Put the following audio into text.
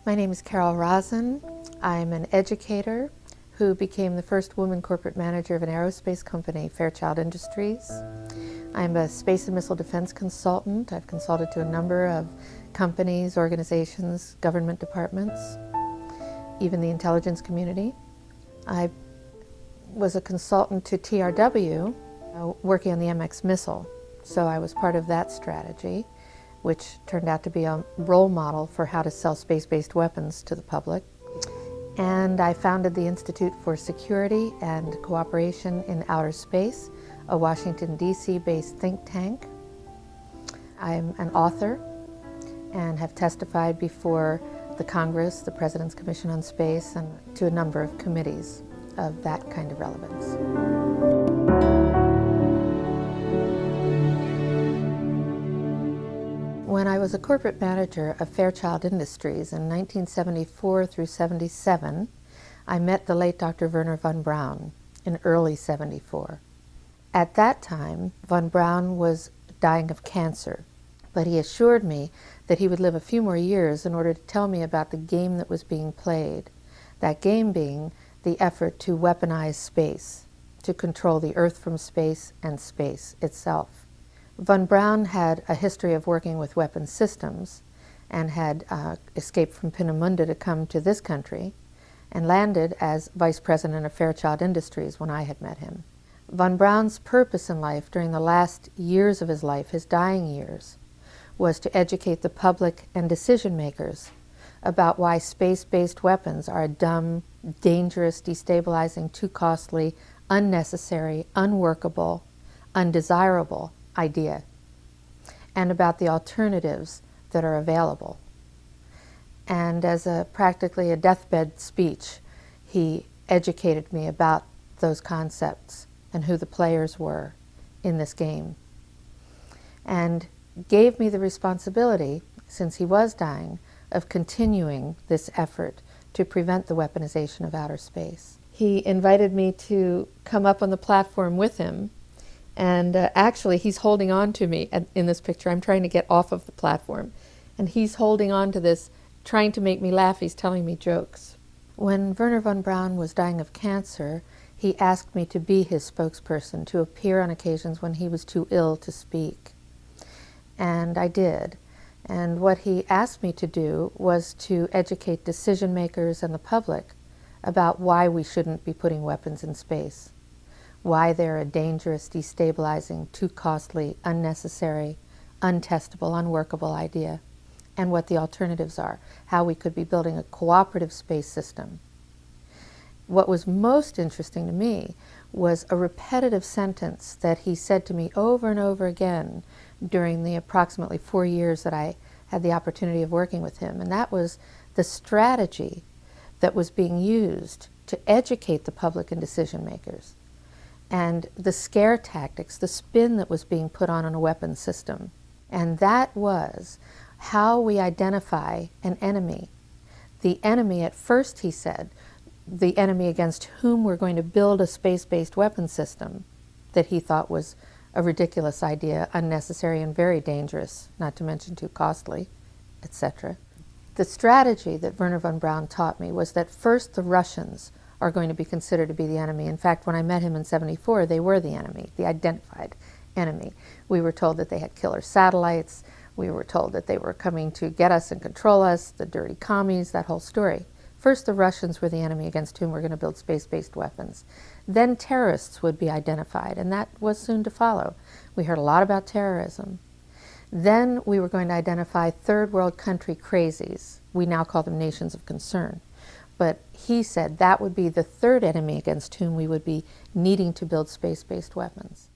My name is Carol Rosin. I'm an educator who became the first woman corporate manager of an aerospace company, Fairchild Industries. I'm a space and missile defense consultant. I've consulted to a number of companies, organizations, government departments, even the intelligence community. I was a consultant to TRW, working on the MX missile. So I was part of that strategy, which turned out to be a role model for how to sell space-based weapons to the public. And I founded the Institute for Security and Cooperation in Outer Space, a Washington, D.C.-based think tank. I'm an author and have testified before the Congress, the President's Commission on Space, and to a number of committees of that kind of relevance. When I was a corporate manager of Fairchild Industries in 1974 through 77, I met the late Dr. Wernher von Braun in early 74. At that time, von Braun was dying of cancer, but he assured me that he would live a few more years in order to tell me about the game that was being played, that game being the effort to weaponize space, to control the Earth from space and space itself. Von Braun had a history of working with weapons systems and had escaped from Peenemünde to come to this country and landed as vice president of Fairchild Industries when I had met him. Von Braun's purpose in life during the last years of his life, his dying years, was to educate the public and decision makers about why space-based weapons are a dumb, dangerous, destabilizing, too costly, unnecessary, unworkable, undesirable idea, and about the alternatives that are available. And as practically a deathbed speech, he educated me about those concepts and who the players were in this game, and gave me the responsibility, since he was dying, of continuing this effort to prevent the weaponization of outer space. He invited me to come up on the platform with him. And actually, he's holding on to me in this picture. I'm trying to get off of the platform. And he's holding on to this, trying to make me laugh. He's telling me jokes. When Wernher von Braun was dying of cancer, he asked me to be his spokesperson, to appear on occasions when he was too ill to speak. And I did. And what he asked me to do was to educate decision makers and the public about why we shouldn't be putting weapons in space, why they're a dangerous, destabilizing, too costly, unnecessary, untestable, unworkable idea, and what the alternatives are, how we could be building a cooperative space system. What was most interesting to me was a repetitive sentence that he said to me over and over again during the approximately 4 years that I had the opportunity of working with him, and that was the strategy that was being used to educate the public and decision makers, and the scare tactics, the spin that was being put on a weapons system. And that was how we identify an enemy. The enemy, at first he said, the enemy against whom we're going to build a space-based weapons system that he thought was a ridiculous idea, unnecessary and very dangerous, not to mention too costly, etc. The strategy that Wernher von Braun taught me was that first the Russians are going to be considered to be the enemy. In fact, when I met him in '74, they were the enemy, the identified enemy. We were told that they had killer satellites. We were told that they were coming to get us and control us, the dirty commies, that whole story. First, the Russians were the enemy against whom we're going to build space-based weapons. Then terrorists would be identified, and that was soon to follow. We heard a lot about terrorism. Then we were going to identify third world country crazies. We now call them nations of concern. But he said that would be the third enemy against whom we would be needing to build space-based weapons.